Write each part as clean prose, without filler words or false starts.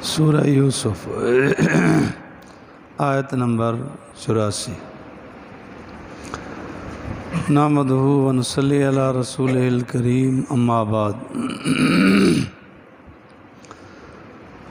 سورہ یوسف آیت نمبر 84۔ نحمدہ و نصلی علی رسولہ الکریم، اما بعد۔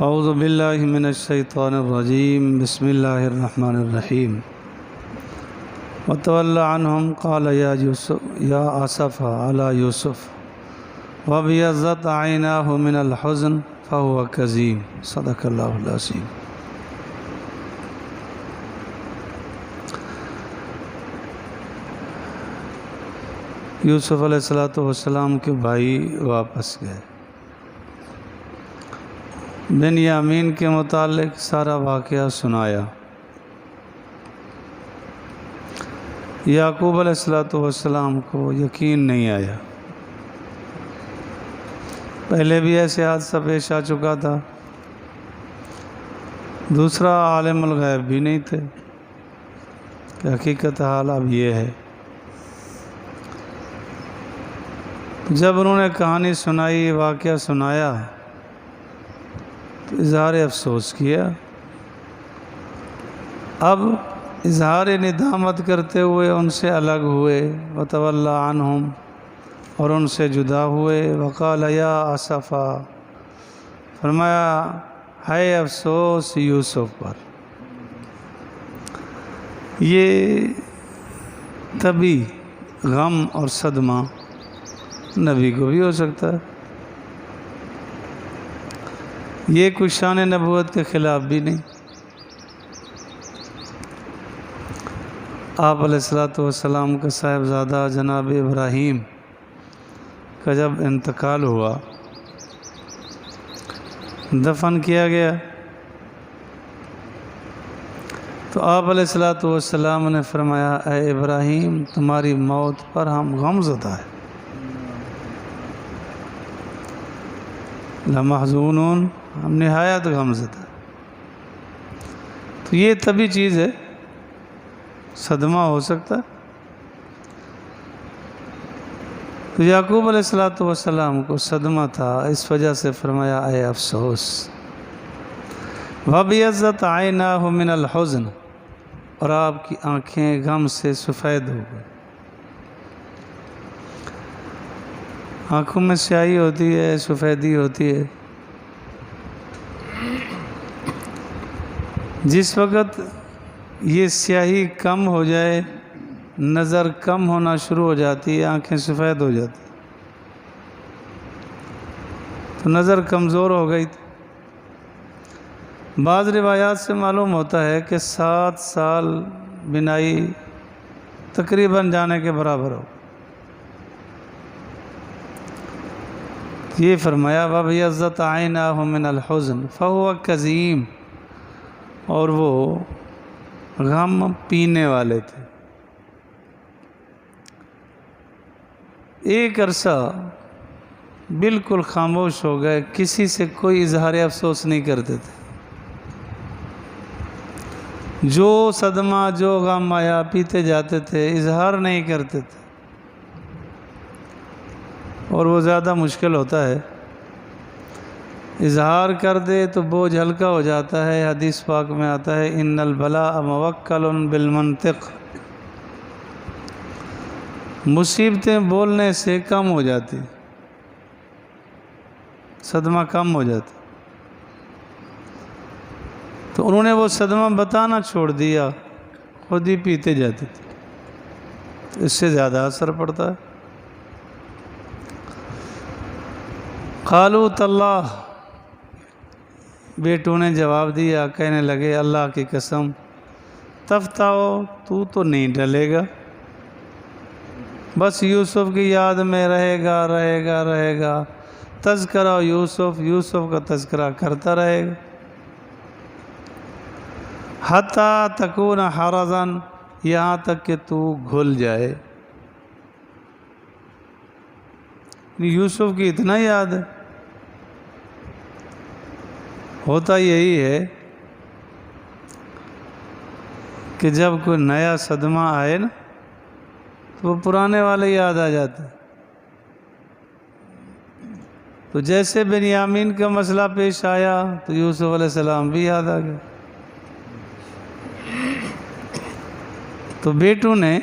اعوذ باللہ من الشیطان الرجیم، بسم اللہ الرحمن الرحیم۔ وتولی عنہم قال یا آسف علی یوسف وابیضت عیناہ من الحزن فہو کظیم۔ صدق اللہ العظیم۔ یوسف علیہ السلام کے بھائی واپس گئے۔ بنیامین کے متعلق سارا واقعہ سنایا۔ یعقوب علیہ السلام کو یقین نہیں آیا۔ پہلے بھی ایسے حادثہ پیش آ چکا تھا۔ دوسرا، عالم الغیب بھی نہیں تھے کہ حقیقت حال اب یہ ہے۔ جب انہوں نے کہانی سنائی، واقعہ سنایا، تو اظہار افسوس کیا۔ اب اظہار ندامت کرتے ہوئے ان سے الگ ہوئے، وتولی عنہم، اور ان سے جدا ہوئے۔ وقال یا اسفا، فرمایا ہے افسوس یوسف پر۔ یہ طبی غم اور صدمہ نبی کو بھی ہو سکتا ہے۔ یہ کوئی شان نبوت کے خلاف بھی نہیں۔ آپ علیہ السلام کا صاحبزادہ جناب ابراہیم کا جب انتقال ہوا، دفن کیا گیا، تو آپ علیہ السلام نے فرمایا اے ابراہیم، تمہاری موت پر ہم غمزدہ ہیں، لمحزونون، ہم نہایت غمزدہ۔ تو یہ طبی چیز ہے، صدمہ ہو سکتا ہے۔ تو یعقوب علیہ السلام کو صدمہ تھا، اس وجہ سے فرمایا اے افسوس۔ وَبِيَضَّتْ عَيْنَاهُ مِنَ الْحُزْنِ، اور آپ کی آنکھیں غم سے سفید ہو گئی۔ آنکھوں میں سیاہی ہوتی ہے، سفیدی ہوتی ہے۔ جس وقت یہ سیاہی کم ہو جائے، نظر کم ہونا شروع ہو جاتی ہے، آنکھیں سفید ہو جاتی، تو نظر کمزور ہو گئی تھی۔ بعض روایات سے معلوم ہوتا ہے کہ 7 سال بینائی تقریباً جانے کے برابر ہو۔ یہ فرمایا وَبِيَضَّتْ عَيْنَاهُ مِنَ الْحُزْنِ فَهُوَ كَظِيمٌ، اور وہ غم پینے والے تھے۔ ایک عرصہ بالکل خاموش ہو گئے، کسی سے کوئی اظہار افسوس نہیں کرتے تھے۔ جو صدمہ، جو غم آیا، پیتے جاتے تھے، اظہار نہیں کرتے تھے۔ اور وہ زیادہ مشکل ہوتا ہے، اظہار کر دے تو بوجھ ہلکا ہو جاتا ہے۔ حدیث پاک میں آتا ہے ان البلاء موکل بالمنطق، مصیبتیں بولنے سے کم ہو جاتی، صدمہ کم ہو جاتا۔ تو انہوں نے وہ صدمہ بتانا چھوڑ دیا، خود ہی پیتے جاتے تھے، تو اس سے زیادہ اثر پڑتا ہے۔ قالوا تاللہ، بیٹوں نے جواب دیا، کہنے لگے اللہ کی قسم، تفتح، تو نہیں ڈلے گا، بس یوسف کی یاد میں رہے گا رہے گا رہے گا، تذکرہ یوسف کا تذکرہ کرتا رہے گا، حتیٰ تکون حرضاً، یہاں تک کہ تو گھل جائے۔ یوسف کی اتنا یاد ہے۔ ہوتا یہی ہے کہ جب کوئی نیا صدمہ آئے نا، تو وہ پرانے والے یاد آ جاتے ہیں۔ تو جیسے بنیامین کا مسئلہ پیش آیا تو یوسف علیہ السلام بھی یاد آ گئے. تو بیٹوں نے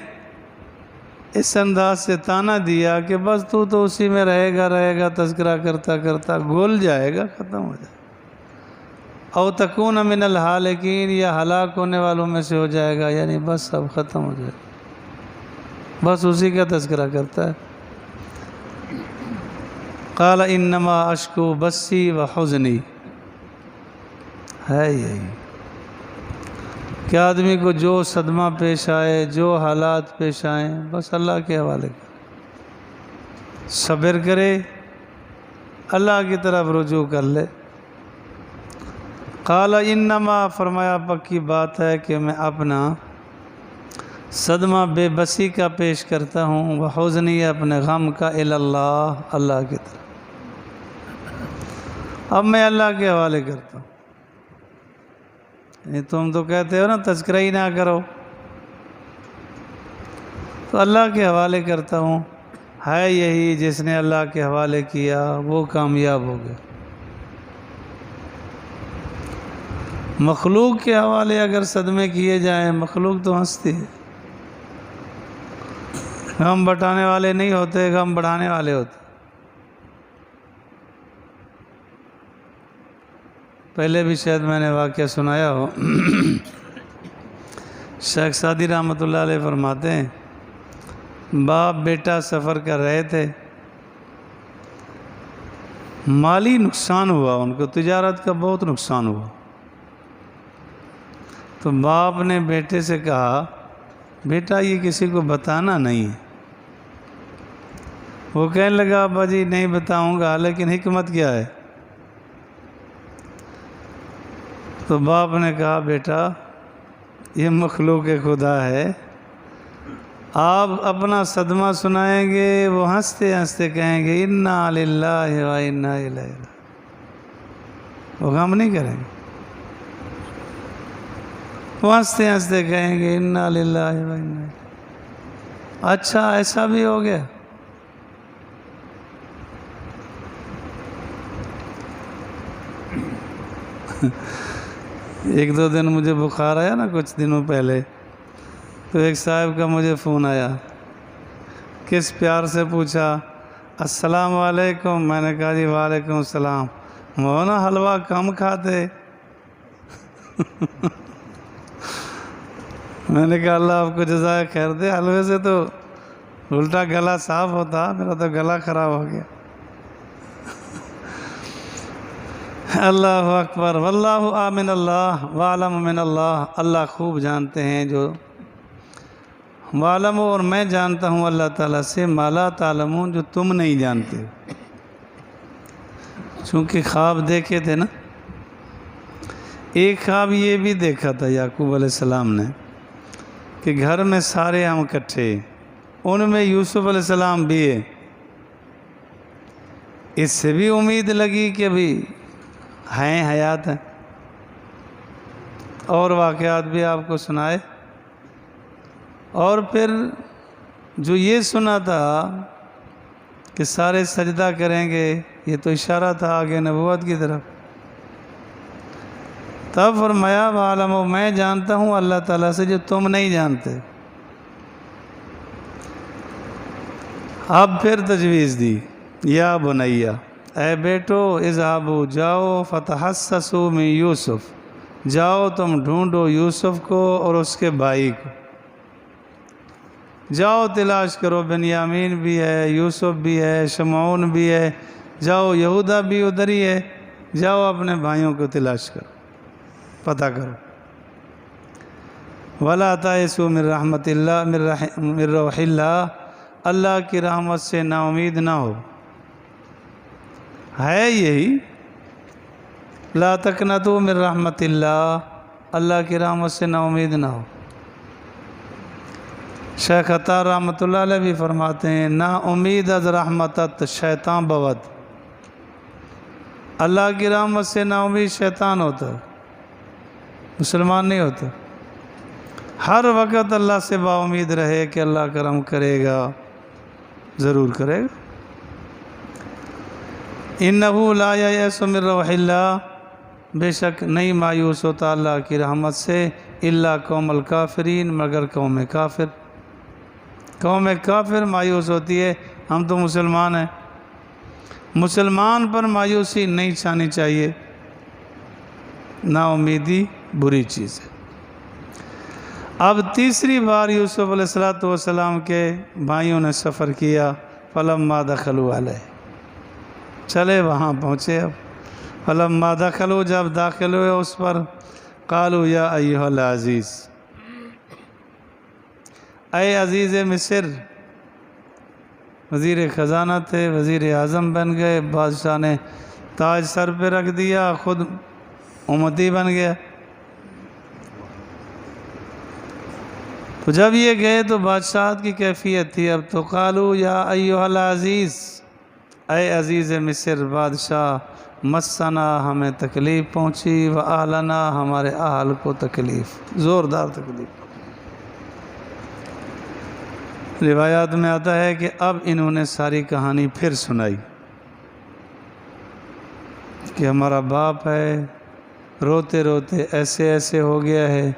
اس انداز سے تانا دیا کہ بس تو اسی میں رہے گا تذکرہ کرتا کرتا گول جائے گا، ختم ہو جائے گا. او تکون من الحالکین، یا ہلاک ہونے والوں میں سے ہو جائے گا، یعنی بس سب ختم ہو جائے گا، بس اسی کا تذکرہ کرتا ہے. قال انما اشکو بسی و حزنی، ہے یہی کہ آدمی کو جو صدمہ پیش آئے، جو حالات پیش آئیں، بس اللہ کے حوالے کرے، صبر کرے، اللہ کی طرف رجوع کر لے. قال انما، فرمایا پکی بات ہے کہ میں اپنا صدمہ بے بسی کا پیش کرتا ہوں، وحزنی، اپنے غم کا، اللہ، اللہ کی طرف، اب میں اللہ کے حوالے کرتا ہوں. تم تو کہتے ہو نا تذکرہ ہی نہ کرو، تو اللہ کے حوالے کرتا ہوں. ہے یہی جس نے اللہ کے حوالے کیا وہ کامیاب ہو گیا. مخلوق کے حوالے اگر صدمے کیے جائیں، مخلوق تو ہنستی ہے، غم بٹانے والے نہیں ہوتے، غم بڑھانے والے ہوتے. پہلے بھی شاید میں نے واقعہ سنایا ہو. شیخ سعدی رحمۃ اللہ علیہ فرماتے ہیں باپ بیٹا سفر کر رہے تھے، مالی نقصان ہوا، ان کو تجارت کا بہت نقصان ہوا. تو باپ نے بیٹے سے کہا بیٹا یہ کسی کو بتانا نہیں ہے. وہ کہنے لگا ابا جی نہیں بتاؤں گا، لیکن حکمت کیا ہے؟ تو باپ نے کہا بیٹا یہ مخلوق خدا ہے، آپ اپنا صدمہ سنائیں گے، وہ ہنستے ہنستے کہیں گے انا للہ و انا الیہ راجعون، وہ غم نہیں کریں گے، وہ ہنستے ہنستے کہیں گے انا للہ و انا الیہ. اچھا ایسا بھی ہو گیا. ایک دو دن مجھے بخار آیا نا کچھ دنوں پہلے، تو ایک صاحب کا مجھے فون آیا، کس پیار سے پوچھا السلام علیکم. میں نے کہا جی وعلیکم السلام. مولانا حلوہ کم کھاتے. میں نے کہا اللہ آپ کو جزائے خیر دے، حلوے سے تو الٹا گلا صاف ہوتا، میرا تو گلا خراب ہو گیا. اللہ اکبر. واللہ آمن اللہ وعلم من اللہ، اللہ خوب جانتے ہیں جو وعلم، اور میں جانتا ہوں اللہ تعالیٰ سے ما لا تعلمون، جو تم نہیں جانتے. چونکہ خواب دیکھے تھے نا، ایک خواب یہ بھی دیکھا تھا یعقوب علیہ السلام نے کہ گھر میں سارے ہم اکٹھے، ان میں یوسف علیہ السلام بھی ہے. اس سے بھی امید لگی کہ بھی ہیں، حیات ہیں. اور واقعات بھی آپ کو سنائے. اور پھر جو یہ سنا تھا کہ سارے سجدہ کریں گے، یہ تو اشارہ تھا آگے نبوت کی طرف. تب فرمایا وعلم، میں جانتا ہوں اللہ تعالیٰ سے جو تم نہیں جانتے. اب پھر تجویز دی یا بنیا، اے بیٹو اذهبوا، جاؤ، فتحسسوا من یوسف، جاؤ تم ڈھونڈو یوسف کو اور اس کے بھائی کو. جاؤ تلاش کرو، بنیامین بھی ہے، یوسف بھی ہے، شمعون بھی ہے، جاؤ یہودا بھی ادھر ہی ہے، جاؤ اپنے بھائیوں کو تلاش کرو، پتہ کرو. ولا تیأسوا من رحمت اللہ، من روح اللہ، اللہ کی رحمت سے نا امید نہ ہو. ہے یہی لا تقنطوا من رحمت اللہ، اللہ کی رحمت سے نا امید نہ ہو. شیخ عطار رحمۃ اللہ علیہ بھی فرماتے ہیں نا امید از رحمتت شیطان بود، اللہ کی رحمت سے نا امید شیطان ہوتا ہے، مسلمان نہیں ہوتا. ہر وقت اللہ سے با امید رہے کہ اللہ کرم کرے گا، ضرور کرے گا. انہو لا ییأس من روح اللہ، بے شک نہیں مایوس ہوتا اللہ کی رحمت سے الا قوم الکافرین، مگر قوم کافر۔ قوم کافر مایوس ہوتی ہے، ہم تو مسلمان ہیں۔ مسلمان پر مایوسی نہیں چھانی چاہیے، نا امیدی بری چیز ہے۔ اب تیسری بار یوسف علیہ السلام کے بھائیوں نے سفر کیا، فلما دخلوا علیہ، چلے وہاں پہنچے۔ اب فلما دخلوا، جب داخل ہوئے اس پر، قالوا یا ایھا العزیز، اے عزیز مصر، وزیر خزانہ تھے، وزیر اعظم بن گئے، بادشاہ نے تاج سر پہ رکھ دیا، خود امتی بن گیا۔ تو جب یہ گئے تو بادشاہت کی کیفیت تھی، اب تو قالوا یا ایھا العزیز، اے عزیز مصر بادشاہ، مسنا ہمیں تکلیف پہنچی، واہلنا ہمارے اہل کو تکلیف، زوردار تکلیف۔ روایات میں آتا ہے کہ اب انہوں نے ساری کہانی پھر سنائی کہ ہمارا باپ ہے، روتے روتے ایسے ایسے ہو گیا ہے۔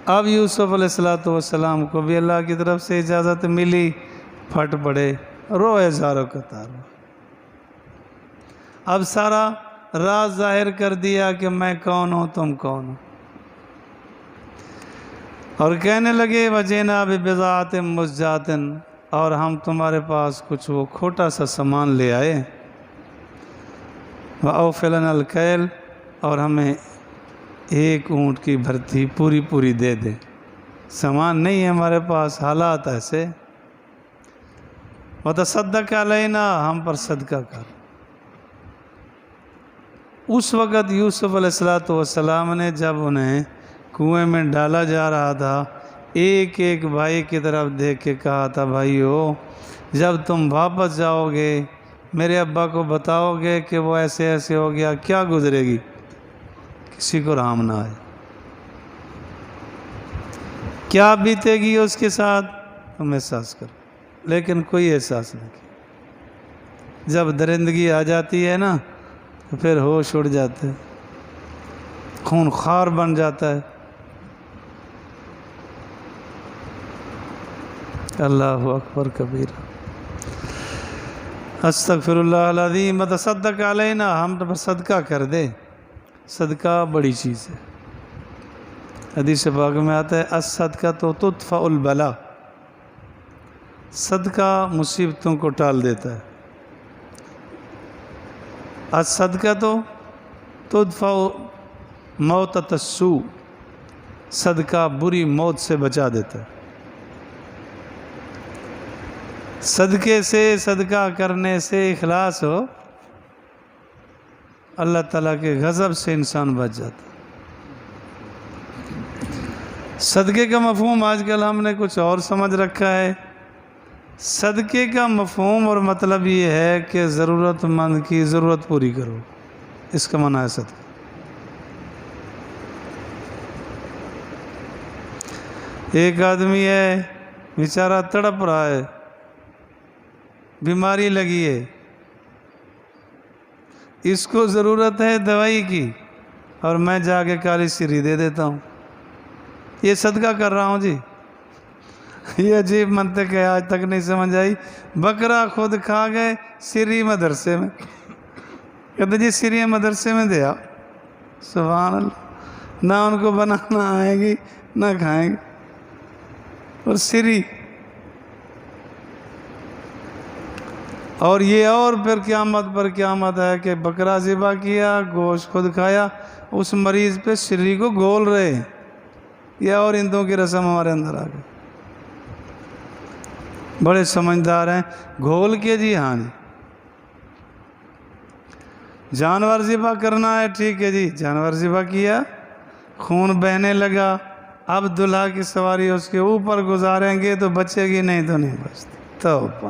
اب یوسف علیہ السلام کو بھی اللہ کی طرف سے اجازت ملی، پھٹ پڑے، روئے زاروں قطار۔ اب سارا راز ظاہر کر دیا کہ میں کون ہوں، تم کون ہو، اور کہنے لگے وجینا ببضاعۃ مزجاۃ، اور ہم تمہارے پاس کچھ وہ کھوٹا سا سامان لے آئے، وَأَوْفِ لَنَا الْكَيْلَ، اور ہمیں ایک اونٹ کی بھرتی پوری پوری دے دے، سامان نہیں ہے ہمارے پاس، حالات ایسے، وَتَصَدَّقْ عَلَيْنَا، ہم پر صدقہ کر۔ اس وقت یوسف علیہ السلام نے جب انہیں کنویں میں ڈالا جا رہا تھا، ایک ایک بھائی کی طرف دیکھ کے کہا تھا، بھائیو جب تم واپس جاؤ گے میرے ابا کو بتاؤ گے کہ وہ ایسے ایسے ہو گیا، کیا گزرے گی، کسی کو رحم نہ آئے، کیا بیتے گی اس کے ساتھ، تم احساس کرو۔ لیکن کوئی احساس نہیں کیا۔ جب درندگی آ جاتی ہے نا تو پھر ہوش اڑ جاتے ہیں، خون خوار بن جاتا ہے۔ اللہ اکبر کبیرہ، استغفر اللہ العظیم، وتصدق علینا، ہم پر صدقہ کر دے، صدقہ بڑی چیز ہے۔ حدیث پاک میں آتا ہے الصدقہ تو تطفئ البلاء، صدقہ مصیبتوں کو ٹال دیتا ہے۔ الصدقہ تو تدفع موتۃ السوء، صدقہ بری موت سے بچا دیتا ہے۔ صدقے سے، صدقہ کرنے سے اخلاص ہو، اللہ تعالیٰ کے غضب سے انسان بچ جاتا ہے۔ صدقے کا مفہوم آج کل ہم نے کچھ اور سمجھ رکھا ہے۔ صدقے کا مفہوم اور مطلب یہ ہے کہ ضرورت مند کی ضرورت پوری کرو، اس کا معنی ہے صدقہ۔ ایک آدمی ہے بیچارہ تڑپ رہا ہے، بیماری لگی ہے، اس کو ضرورت ہے دوائی کی، اور میں جا کے کالی سری دے دیتا ہوں، یہ صدقہ کر رہا ہوں جی۔ یہ عجیب منطق ہے، آج تک نہیں سمجھ آئی۔ بکرا خود کھا گئے، سری مدرسے میں، کہتے جی سری مدرسے میں دیا، سبحان اللہ، نہ ان کو بنانا آئے گی نہ کھائیں گے، اور سری، اور یہ اور پھر قیامت پر قیامت ہے کہ بکرا ذبح کیا، گوشت خود کھایا، اس مریض پہ سری کو گول رہے ہیں۔ یہ اور ہندوؤں کی رسم ہمارے اندر آ گئی، بڑے سمجھدار ہیں، گھول کے جی، ہاں جی، جانور ذبح کرنا ہے، ٹھیک ہے جی، جانور ذبح کیا، خون بہنے لگا، اب دلہا کی سواری اس کے اوپر گزاریں گے تو بچے گی، نہیں تو نہیں بچتی۔ توبہ،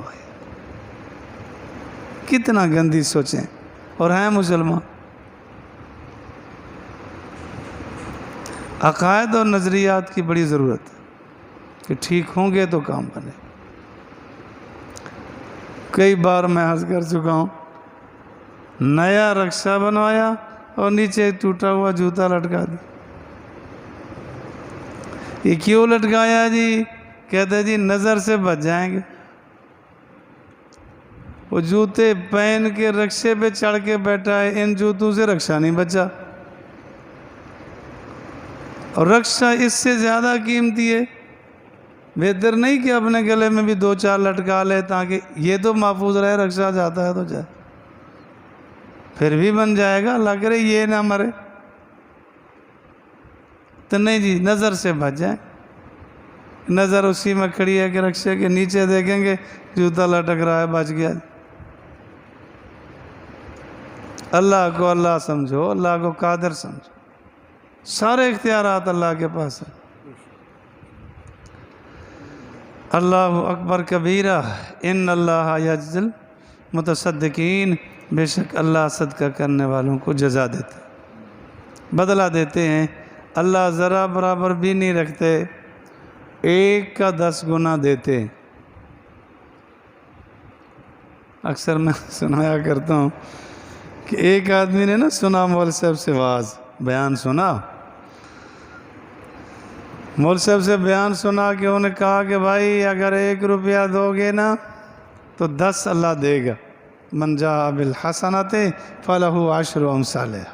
کتنا گندی سوچیں، اور ہیں مسلمان۔ عقائد اور نظریات کی بڑی ضرورت ہے کہ ٹھیک ہوں گے تو کام بنے۔ کئی بار میں عرض کر چکا ہوں نیا رکشہ بنوایا اور نیچے ایک ٹوٹا ہوا جوتا لٹکا دیا۔ یہ کیوں لٹکایا جی؟ کہتے جی نظر سے بچ جائیں گے۔ وہ جوتے پہن کے رکشے پہ چڑھ کے بیٹھا ہے، ان جوتوں سے رکشہ نہیں بچا، اور رکشہ اس سے زیادہ قیمتی ہے۔ بہتر نہیں کہ اپنے گلے میں بھی 2-4 لٹکا لے تاکہ یہ تو محفوظ رہے، رکشہ جاتا ہے تو جائے، پھر بھی بن جائے گا، اللہ کرے یہ نہ مرے۔ تو نہیں جی، نظر سے بچ جائیں۔ نظر اسی میں کھڑی ہے کہ رکشے کے نیچے دیکھیں گے جوتا لٹک رہا ہے، بچ گیا۔ اللہ کو اللہ سمجھو، اللہ کو قادر سمجھو، سارے اختیارات اللہ کے پاس ہیں۔ اللہ اکبر کبیرہ، ان اللہ یجزی المتصدقین، بے شک اللہ صدقہ کرنے والوں کو جزا دیتے، بدلہ دیتے ہیں۔ اللہ ذرا برابر بھی نہیں رکھتے، 1 کا 10 گنا دیتے۔ اکثر میں سنایا کرتا ہوں کہ ایک آدمی نے نا سنا مول صاحب سے واز بیان سنا، مول صاحب سے بیان سنا کہ انہوں نے کہا کہ بھائی اگر 1 روپیہ دو گے نا تو 10 اللہ دے گا، من جاء بالحسنۃ فلہ 10 امثالہا،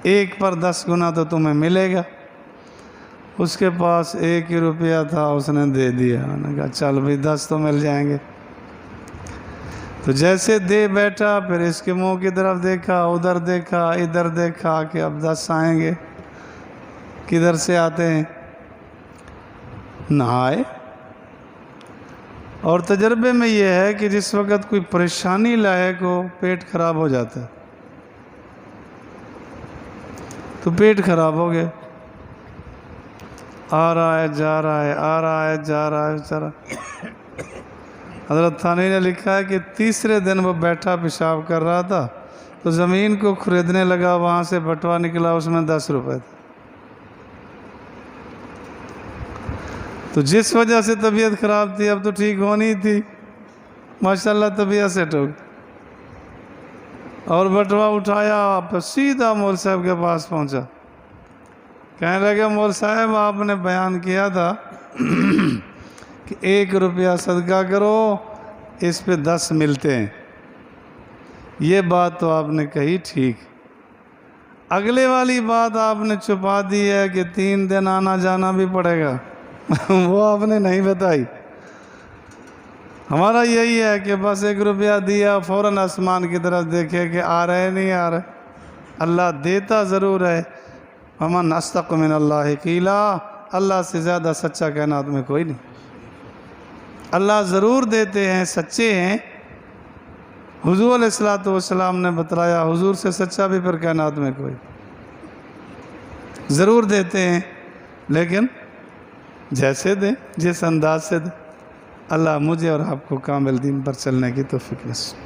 1 پر 10 گنا تو تمہیں ملے گا۔ اس کے پاس 1 ہی روپیہ تھا، اس نے دے دیا، انہوں نے کہا چل بھائی 10 تو مل جائیں گے۔ تو جیسے دے بیٹھا، پھر اس کے منہ کی طرف دیکھا، ادھر دیکھا، ادھر دیکھا کہ اب 10 آئیں گے، کدھر سے آتے ہیں؟ نہ آئے۔ اور تجربے میں یہ ہے کہ جس وقت کوئی پریشانی لاحق ہو، پیٹ خراب ہو جاتا ہے، تو پیٹ خراب ہو گیا، آ رہا ہے جا رہا ہے، آ رہا ہے جا رہا ہے بیچارہ۔ حضرت تھانوی نے لکھا ہے کہ تیسرے دن وہ بیٹھا پیشاب کر رہا تھا تو زمین کو خریدنے لگا، وہاں سے بٹوا نکلا، اس میں 10 روپے تھے۔ تو جس وجہ سے طبیعت خراب تھی اب تو ٹھیک ہونی تھی، ماشاءاللہ طبیعت سیٹ ہو گئی، اور بٹوا اٹھایا، پھر سیدھا مول صاحب کے پاس پہنچا، کہنے لگے مول صاحب آپ نے بیان کیا تھا کہ 1 روپیہ صدقہ کرو، اس پہ 10 ملتے ہیں، یہ بات تو آپ نے کہی ٹھیک، اگلے والی بات آپ نے چھپا دی ہے کہ 3 دن آنا جانا بھی پڑے گا، وہ آپ نے نہیں بتائی۔ ہمارا یہی ہے کہ بس 1 روپیہ دیا، فوراً آسمان کی طرف دیکھے کہ آ رہے نہیں آ رہے۔ اللہ دیتا ضرور ہے، ومن اصدق من اللہ قیلا، اللہ سے زیادہ سچا کائنات میں کوئی نہیں۔ اللہ ضرور دیتے ہیں، سچے ہیں۔ حضور علیہ السلام نے بتلایا، حضور سے سچا بھی پھر کائنات میں کوئی، ضرور دیتے ہیں، لیکن جیسے دیں، جس انداز سے دیں۔ اللہ مجھے اور آپ کو کامل دین پر چلنے کی توفیق نصیب۔